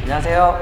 안녕하세요.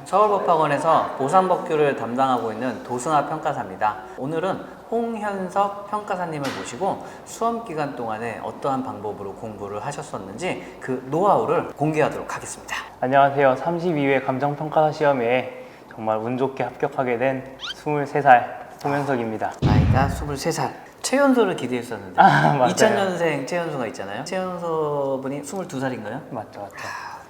서울법학원에서 보상법규를 담당하고 있는 도승하 평가사입니다. 오늘은 홍현석 평가사님을 모시고 수험 기간 동안에 어떠한 방법으로 공부를 하셨었는지 그 노하우를 공개하도록 하겠습니다. 안녕하세요. 32회 감정평가사 시험에 정말 운 좋게 합격하게 된 23살 홍현석입니다. 나이가 23살. 최연소를 기대했었는데 맞아요. 2000년생 최연소가 있잖아요. 최연소 분이 22살인가요? 맞죠.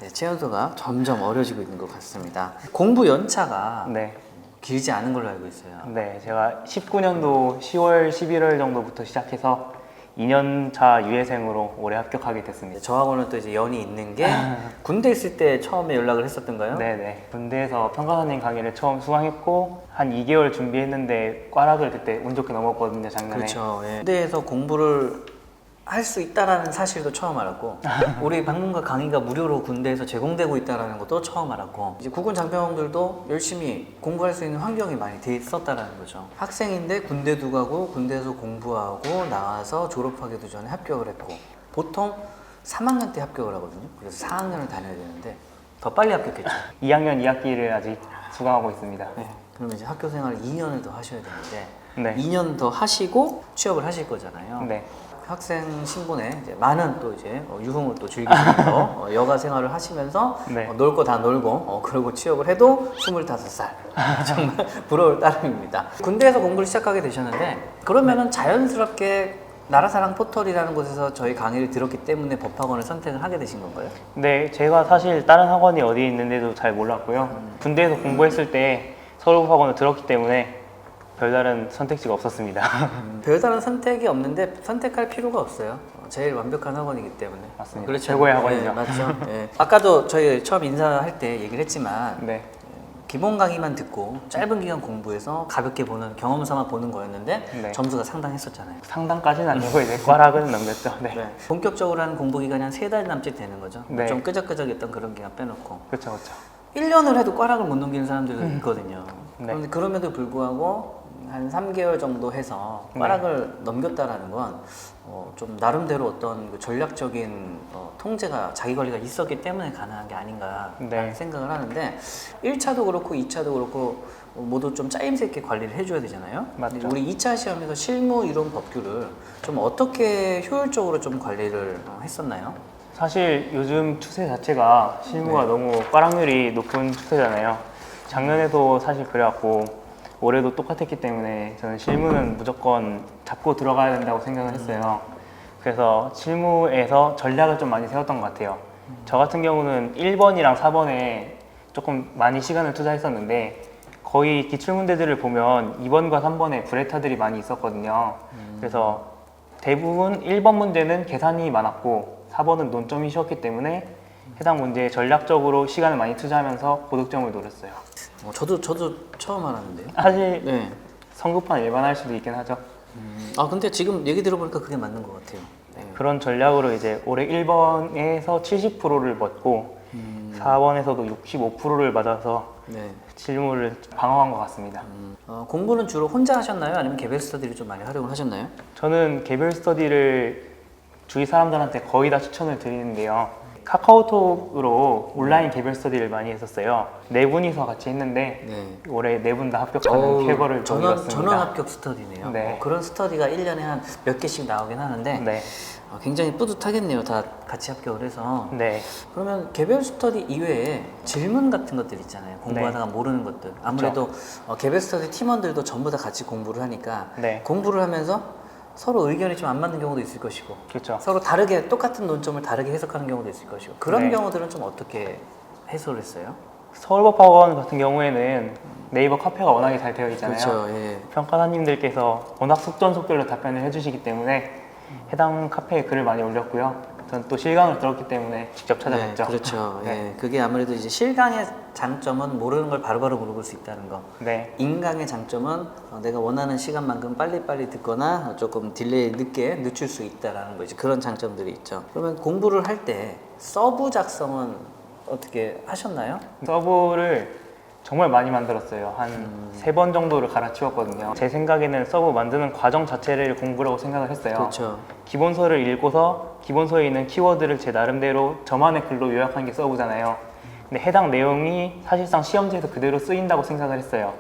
네, 최연소가 점점 어려지고 있는 것 같습니다. 공부 연차가 네. 길지 않은 걸로 알고 있어요. 네, 제가 19년도 10월, 11월 정도부터 시작해서 2년차 유예생으로 올해 합격하게 됐습니다. 저하고는 또 이제 연이 있는 게 군대 있을 때 처음에 연락을 했었던가요? 네네. 군대에서 평가사님 강의를 처음 수강했고 한 2개월 준비했는데 꽈락을 그때 운 좋게 넘었거든요, 작년에. 그렇죠. 예. 군대에서 공부를 할 수 있다라는 사실도 처음 알았고 우리 방문가 강의가 무료로 군대에서 제공되고 있다는 것도 처음 알았고 이제 국군 장병들도 열심히 공부할 수 있는 환경이 많이 돼 있었다는 거죠. 학생인데 군대도 가고 군대에서 공부하고 나와서 졸업하기도 전에 합격을 했고 보통 3학년 때 합격을 하거든요. 그래서 4학년을 다녀야 되는데 더 빨리 합격했죠. 2학년 2학기를 아직 수강하고 있습니다. 네. 그러면 이제 학교 생활을 2년을 더 하셔야 되는데 네. 2년 더 하시고 취업을 하실 거잖아요. 네. 학생 신분에 이제 많은 또 이제 유흥을 또 즐기면서 여가 생활을 하시면서 네. 놀 거 다 놀고 그리고 취업을 해도 25살 정말 부러울 따름입니다. 군대에서 공부를 시작하게 되셨는데 그러면은 자연스럽게 나라사랑 포털이라는 곳에서 저희 강의를 들었기 때문에 법학원을 선택을 하게 되신 건가요? 네, 제가 사실 다른 학원이 어디에 있는데도 잘 몰랐고요. 군대에서 공부했을 때 서울법학원을 들었기 때문에 별다른 선택지가 없었습니다. 별다른 선택이 없는데 선택할 필요가 없어요. 제일 완벽한 학원이기 때문에. 맞습니다. 그렇죠. 최고의 학원이죠. 네, 맞죠. 네. 아까도 저희 처음 인사할 때 얘기를 했지만 네, 기본 강의만 듣고 짧은 기간 공부해서 가볍게 보는 경험 삼아 보는 거였는데 네. 점수가 상당했었잖아요. 상당까지는 아니고 이제 꽈락은 넘겼죠. 네, 네. 본격적으로 하는 공부 기간이 한 3달 남짓 되는 거죠. 네. 좀 끄적끄적했던 그런 기간 빼놓고 그렇죠, 그렇죠. 1년을 해도 꽈락을 못 넘기는 사람들도 있거든요. 네. 그런데 그럼에도 불구하고 한 3개월 정도 해서 꽈락을 넘겼다라는 건 좀 나름대로 어떤 그 전략적인 통제가 자기 관리가 있었기 때문에 가능한 게 아닌가 네. 생각을 하는데 1차도 그렇고 2차도 그렇고 모두 좀 짜임새 있게 관리를 해줘야 되잖아요. 맞죠. 근데 우리 2차 시험에서 실무 이론 법규를 좀 어떻게 효율적으로 좀 관리를 했었나요? 사실 요즘 추세 자체가 실무가 네. 너무 꽈락률이 높은 추세잖아요. 작년에도 사실 그래왔고 올해도 똑같았기 때문에 저는 실무는 무조건 잡고 들어가야 된다고 생각을 했어요. 그래서 실무에서 전략을 좀 많이 세웠던 것 같아요. 저 같은 경우는 1번이랑 4번에 조금 많이 시간을 투자했었는데 거의 기출문제들을 보면 2번과 3번에 브레타들이 많이 있었거든요. 그래서 대부분 1번 문제는 계산이 많았고 4번은 논점이 쉬웠기 때문에 해당 문제에 전략적으로 시간을 많이 투자하면서 고득점을 노렸어요. 저도 처음 알았는데요. 사실 네. 성급한 일반화할 수도 있긴 하죠. 근데 지금 얘기 들어보니까 그게 맞는 것 같아요. 네. 그런 전략으로 이제 올해 1번에서 70%를 먹고 4번에서도 65%를 맞아서 네. 실무를 방어한 것 같습니다. 공부는 주로 혼자 하셨나요? 아니면 개별 스터디를 좀 많이 활용을 하셨나요? 저는 개별 스터디를 주위 사람들한테 거의 다 추천을 드리는데요. 카카오톡으로 온라인 개별 스터디를 많이 했었어요. 4분이서 같이 했는데 네. 올해 4분 다 합격하는 쾌거를 보여줬습니다. 전원 합격 스터디네요. 네. 그런 스터디가 1년에 한 몇 개씩 나오긴 하는데 네, 굉장히 뿌듯하겠네요. 다 같이 합격을 해서. 네, 그러면 개별 스터디 이외에 질문 같은 것들 있잖아요. 공부하다가 모르는 것들. 아무래도 개별 스터디 팀원들도 전부 다 같이 공부를 하니까 네. 공부를 하면서 서로 의견이 좀 안 맞는 경우도 있을 것이고 그렇죠. 서로 다르게 똑같은 논점을 다르게 해석하는 경우도 있을 것이고 그런 네. 경우들은 좀 어떻게 해소를 했어요? 서울법학원 같은 경우에는 네이버 카페가 워낙에 잘 되어 있잖아요. 그렇죠. 예. 평가사님들께서 워낙 속전속결로 답변을 해주시기 때문에 해당 카페에 글을 많이 올렸고요. 전 또 실강을 들었기 때문에 직접 찾아봤죠. 네, 그렇죠. 네. 예. 그게 아무래도 이제 실강의 장점은 모르는 걸 바로바로 물어볼 수 있다는 거. 네, 인강의 장점은 내가 원하는 시간만큼 빨리빨리 듣거나 조금 딜레이 늦게 늦출 수 있다라는 거 이제 그런 장점들이 있죠. 그러면 공부를 할 때 서브 작성은 어떻게 하셨나요? 서브를 정말 많이 만들었어요. 한 3번 정도를 갈아치웠거든요. 제 생각에는 서브 만드는 과정 자체를 공부라고 생각을 했어요. 그렇죠. 기본서를 읽고서 기본서에 있는 키워드를 제 나름대로 저만의 글로 요약한 게 서브잖아요. 근데 해당 내용이 사실상 시험지에서 그대로 쓰인다고 생각을 했어요.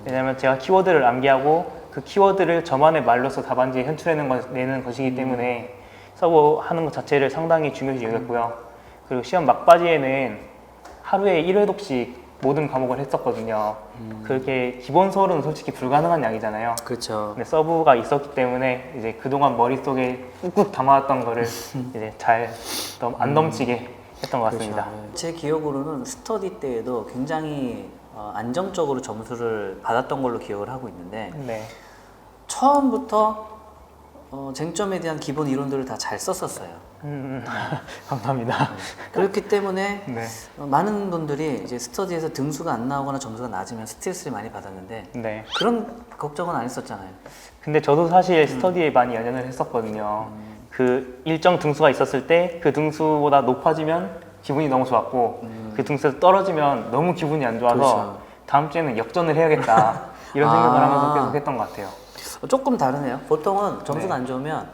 왜냐하면 제가 키워드를 암기하고 그 키워드를 저만의 말로서 답안지에 내는 것이기 때문에 서버하는 것 자체를 상당히 중요시 여겼고요. 그리고 시험 막바지에는 하루에 1회독씩 모든 과목을 했었거든요. 그렇게 기본 서울은 솔직히 불가능한 양이잖아요. 그렇죠. 근데 서브가 있었기 때문에 이제 그동안 머릿속에 꾹꾹 담아왔던 거를 이제 잘 안 넘치게 했던 것 같습니다. 그렇죠. 제 기억으로는 스터디 때에도 굉장히 안정적으로 점수를 받았던 걸로 기억을 하고 있는데 네. 처음부터 쟁점에 대한 기본 이론들을 다 잘 썼었어요. 감사합니다. 그렇기 때문에 네. 많은 분들이 이제 스터디에서 등수가 안 나오거나 점수가 낮으면 스트레스를 많이 받았는데 네. 그런 걱정은 안 했었잖아요. 근데 저도 사실 스터디에 많이 연연을 했었거든요. 그 일정 등수가 있었을 때 그 등수보다 높아지면 기분이 너무 좋았고 그 등수에서 떨어지면 너무 기분이 안 좋아서 그렇죠. 다음 주에는 역전을 해야겠다 이런 생각을 하면서 계속 했던 것 같아요. 조금 다르네요. 보통은 점수가 안 좋으면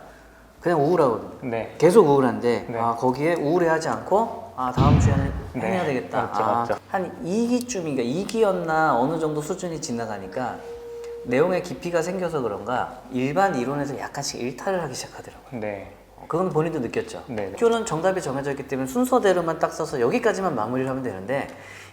그냥 우울하거든요. 네. 계속 우울한데 네. 거기에 우울해하지 않고 다음 주에는 네. 해야 되겠다. 맞죠. 한 2기쯤인가 2기였나 어느 정도 수준이 지나가니까 내용의 깊이가 생겨서 그런가 일반 이론에서 약간씩 일탈을 하기 시작하더라고요. 네. 그건 본인도 느꼈죠. 네. 학교는 정답이 정해져 있기 때문에 순서대로만 딱 써서 여기까지만 마무리를 하면 되는데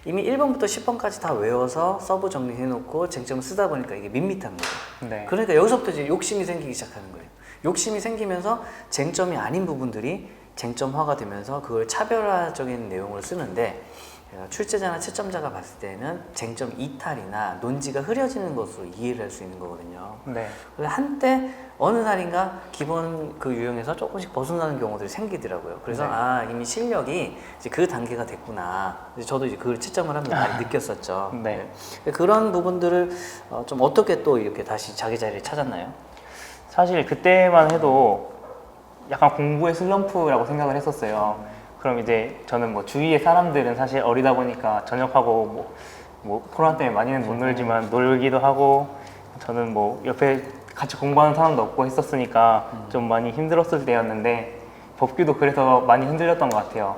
이미 1번부터 10번까지 다 외워서 서브 정리해놓고 쟁점을 쓰다 보니까 이게 밋밋한 거예요. 네. 그러니까 여기서부터 이제 욕심이 생기기 시작하는 거예요. 욕심이 생기면서 쟁점이 아닌 부분들이 쟁점화가 되면서 그걸 차별화적인 내용을 쓰는데 출제자나 채점자가 봤을 때는 쟁점 이탈이나 논지가 흐려지는 것으로 이해를 할 수 있는 거거든요. 네. 그래서 한때 어느 날인가 기본 그 유형에서 조금씩 벗어나는 경우들이 생기더라고요. 그래서 네. 이미 실력이 이제 그 단계가 됐구나. 이제 저도 이제 그걸 채점을 하면서 많이 느꼈었죠. 네. 그런 부분들을 좀 어떻게 또 이렇게 다시 자기 자리를 찾았나요? 사실 그때만 해도 약간 공부의 슬럼프라고 생각을 했었어요. 그럼 이제 저는 뭐 주위의 사람들은 사실 어리다 보니까 전역하고 뭐 코로나 때문에 많이는 못 놀지만 놀기도 하고 저는 뭐 옆에 같이 공부하는 사람도 없고 했었으니까 좀 많이 힘들었을 때였는데 법규도 그래서 많이 흔들렸던 것 같아요.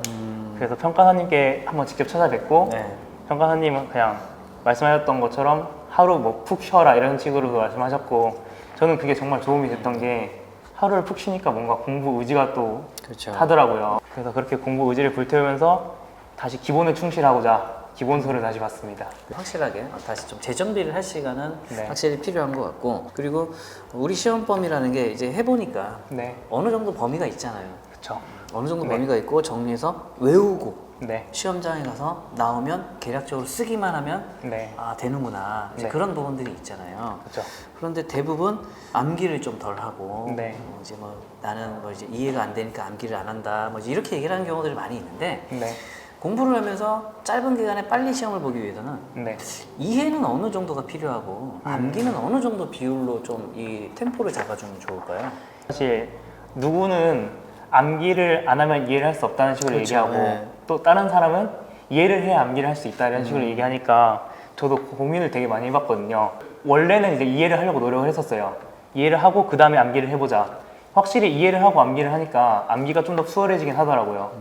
그래서 평가사님께 한번 직접 찾아뵙고 네. 평가사님은 그냥 말씀하셨던 것처럼 하루 뭐 푹 쉬어라 이런 식으로도 말씀하셨고 저는 그게 정말 도움이 됐던 게 하루를 푹 쉬니까 뭔가 공부 의지가 또 그렇죠. 하더라고요. 그래서 그렇게 공부 의지를 불태우면서 다시 기본에 충실하고자 기본서를 다시 봤습니다. 확실하게 다시 좀 재정비를 할 시간은 네. 확실히 필요한 것 같고 그리고 우리 시험 범위라는 게 이제 해보니까 네, 어느 정도 범위가 있잖아요. 그렇죠. 어느 정도 네. 범위가 있고 정리해서 외우고 네, 시험장에 가서 나오면 계략적으로 쓰기만 하면 네, 되는구나 이제 네. 그런 부분들이 있잖아요. 그렇죠. 그런데 대부분 암기를 좀 덜 하고 네. 이제 뭐 나는 뭐 이제 이해가 안 되니까 암기를 안 한다 뭐 이제 이렇게 얘기를 하는 경우들이 많이 있는데 네, 공부를 하면서 짧은 기간에 빨리 시험을 보기 위해서는 네. 이해는 어느 정도가 필요하고 암기는 어느 정도 비율로 좀 이 템포를 잡아주면 좋을까요? 사실 누구는 암기를 안 하면 이해를 할 수 없다는 식으로 그렇죠. 얘기하고 네. 또 다른 사람은 이해를 해야 암기를 할 수 있다 이런 식으로 얘기하니까 저도 고민을 되게 많이 해봤거든요. 원래는 이제 이해를 하려고 노력을 했었어요. 이해를 하고 그 다음에 암기를 해보자. 확실히 이해를 하고 암기를 하니까 암기가 좀 더 수월해지긴 하더라고요.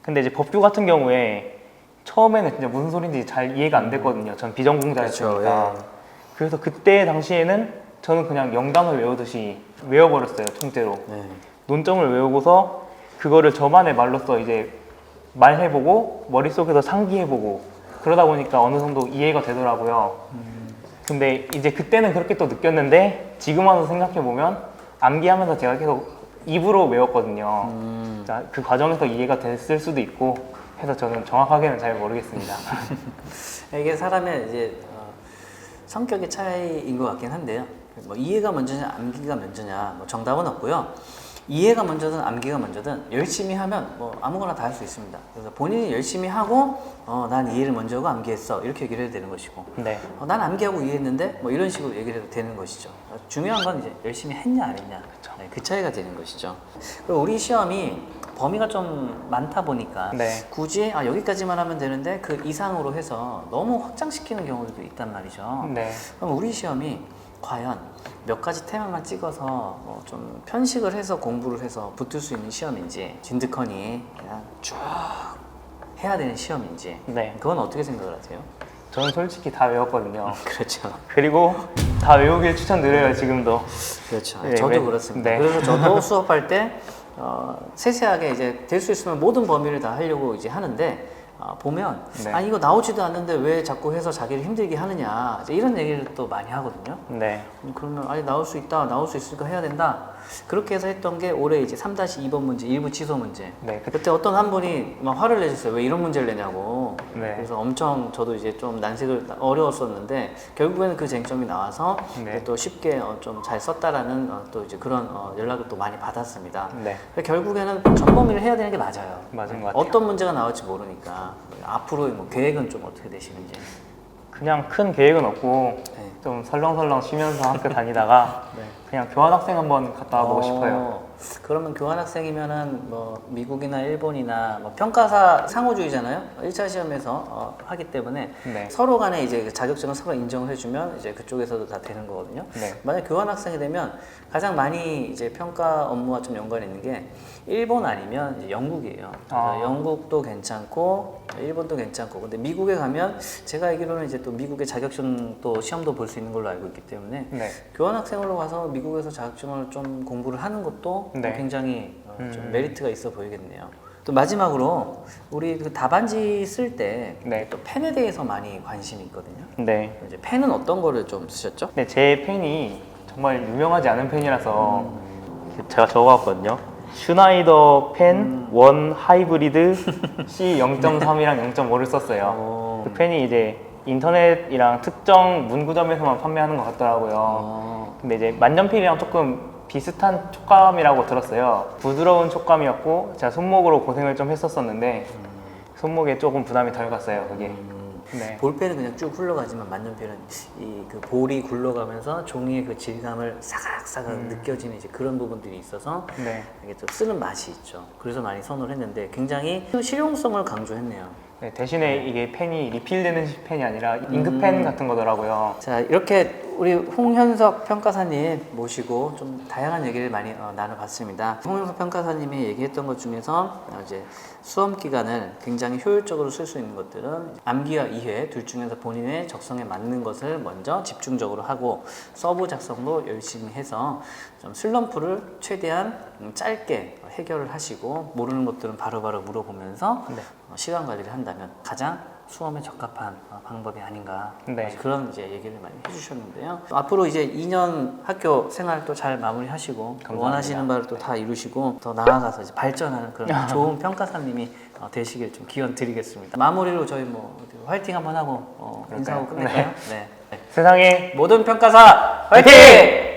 근데 이제 법규 같은 경우에 처음에는 진짜 무슨 소리인지 잘 이해가 안 됐거든요. 전 비전공자였으니까. 그렇죠. 예. 그래서 그때 당시에는 저는 그냥 영단을 외우듯이 외워버렸어요. 통째로. 네. 논점을 외우고서 그거를 저만의 말로써 이제 말해보고 머릿속에서 상기해보고 그러다 보니까 어느 정도 이해가 되더라고요. 근데 이제 그때는 그렇게 또 느꼈는데 지금 와서 생각해보면 암기하면서 제가 계속 입으로 외웠거든요. 그러니까 그 과정에서 이해가 됐을 수도 있고 해서 저는 정확하게는 잘 모르겠습니다. 이게 사람의 이제 성격의 차이인 것 같긴 한데요. 뭐 이해가 먼저냐 암기가 먼저냐 뭐 정답은 없고요. 이해가 먼저든 암기가 먼저든 열심히 하면 뭐 아무거나 다 할 수 있습니다. 그래서 본인이 열심히 하고 난 이해를 먼저 하고 암기했어 이렇게 얘기를 해도 되는 것이고 네, 난 암기하고 이해했는데 뭐 이런 식으로 얘기를 해도 되는 것이죠. 중요한 건 이제 열심히 했냐 안 했냐 네, 그 차이가 되는 것이죠. 그리고 우리 시험이 범위가 좀 많다 보니까 네. 굳이 여기까지만 하면 되는데 그 이상으로 해서 너무 확장시키는 경우도 있단 말이죠. 네. 그럼 우리 시험이 과연 몇 가지 테마만 찍어서 좀 편식을 해서 공부를 해서 붙을 수 있는 시험인지 진득하니 그냥 쭉 해야 되는 시험인지 네. 그건 어떻게 생각을 하세요? 저는 솔직히 다 외웠거든요. 그렇죠. 그리고 다 외우길 추천드려요, 지금도. 그렇죠. 네, 저도 그렇습니다. 네. 그래서 저도 수업할 때 세세하게 이제 될 수 있으면 모든 범위를 다 하려고 이제 하는데 보면 네. 아니 이거 나오지도 않는데 왜 자꾸 해서 자기를 힘들게 하느냐 이제 이런 얘기를 또 많이 하거든요. 네. 그러면 아니 나올 수 있다, 나올 수 있으니까 해야 된다. 그렇게 해서 했던 게 올해 이제 3-2번 문제, 일부 취소 문제. 네. 그때 어떤 한 분이 막 화를 내셨어요. 왜 이런 문제를 내냐고. 네. 그래서 엄청 저도 이제 좀 난색을 어려웠었는데 결국에는 그 쟁점이 나와서 네. 또 쉽게 좀 잘 썼다라는 또 이제 그런 연락을 또 많이 받았습니다. 네. 결국에는 전범위를 해야 되는 게 맞아요. 맞은 것 같아요. 어떤 문제가 나올지 모르니까 앞으로 뭐 계획은 좀 어떻게 되시는지. 그냥 큰 계획은 없고 네. 좀 설렁설렁 쉬면서 학교 다니다가 네. 그냥 교환학생 한번 갔다 와보고 싶어요. 그러면 교환학생이면은 뭐 미국이나 일본이나 뭐 평가사 상호주의잖아요. 1차 시험에서 하기 때문에 네. 서로 간에 이제 그 자격증을 서로 인정을 해주면 이제 그쪽에서도 다 되는 거거든요. 네. 만약 교환학생이 되면 가장 많이 이제 평가 업무와 좀 연관이 있는 게 일본 아니면 이제 영국이에요. 그래서 영국도 괜찮고 일본도 괜찮고 근데 미국에 가면 제가 알기로는 이제 또 미국의 자격증 또 시험도 볼 수 있는 걸로 알고 있기 때문에 네. 교환학생으로 가서 미국에서 자격증을 좀 공부를 하는 것도 네. 굉장히 좀 메리트가 있어 보이겠네요. 또 마지막으로 우리 그 답안지 쓸 때 또 네. 펜에 대해서 많이 관심이 있거든요. 네. 이제 펜은 어떤 거를 좀 쓰셨죠? 네, 제 펜이 정말 유명하지 않은 펜이라서 제가 적어왔거든요. 슈나이더 펜 원 하이브리드 C 0.3이랑 0.5를 썼어요. 그 펜이 이제 인터넷이랑 특정 문구점에서만 판매하는 것 같더라고요. 근데 이제 만년필이랑 조금 비슷한 촉감이라고 들었어요. 부드러운 촉감이었고 제가 손목으로 고생을 좀 했었었는데 손목에 조금 부담이 덜 갔어요, 그게. 네. 볼펜은 그냥 쭉 흘러가지만 만년필은 이 그 볼이 굴러가면서 종이의 그 질감을 사각사각 느껴지는 이제 그런 부분들이 있어서 네. 이게 좀 쓰는 맛이 있죠. 그래서 많이 선호를 했는데 굉장히 실용성을 강조했네요. 네, 대신에 이게 펜이 리필되는 펜이 아니라 잉크펜 같은 거더라고요. 자, 이렇게 우리 홍현석 평가사님 모시고 좀 다양한 얘기를 많이 나눠봤습니다. 홍현석 평가사님이 얘기했던 것 중에서 이제 수험 기간을 굉장히 효율적으로 쓸 수 있는 것들은 암기와 이해 둘 중에서 본인의 적성에 맞는 것을 먼저 집중적으로 하고 서브 작성도 열심히 해서 좀 슬럼프를 최대한 짧게 해결을 하시고 모르는 것들은 바로바로 물어보면서 네. 시간 관리를 한다면 가장 수험에 적합한 방법이 아닌가 네. 그런 이제 얘기를 많이 해주셨는데요. 앞으로 이제 2년 학교 생활 또 잘 마무리하시고 감사합니다. 원하시는 바를 또 다 이루시고 더 나아가서 이제 발전하는 그런 좋은 평가사님이 되시길 좀 기원 드리겠습니다. 마무리로 저희 뭐 화이팅 한번 하고 인사하고 끝낼까요? 네. 세상에 모든 평가사 화이팅!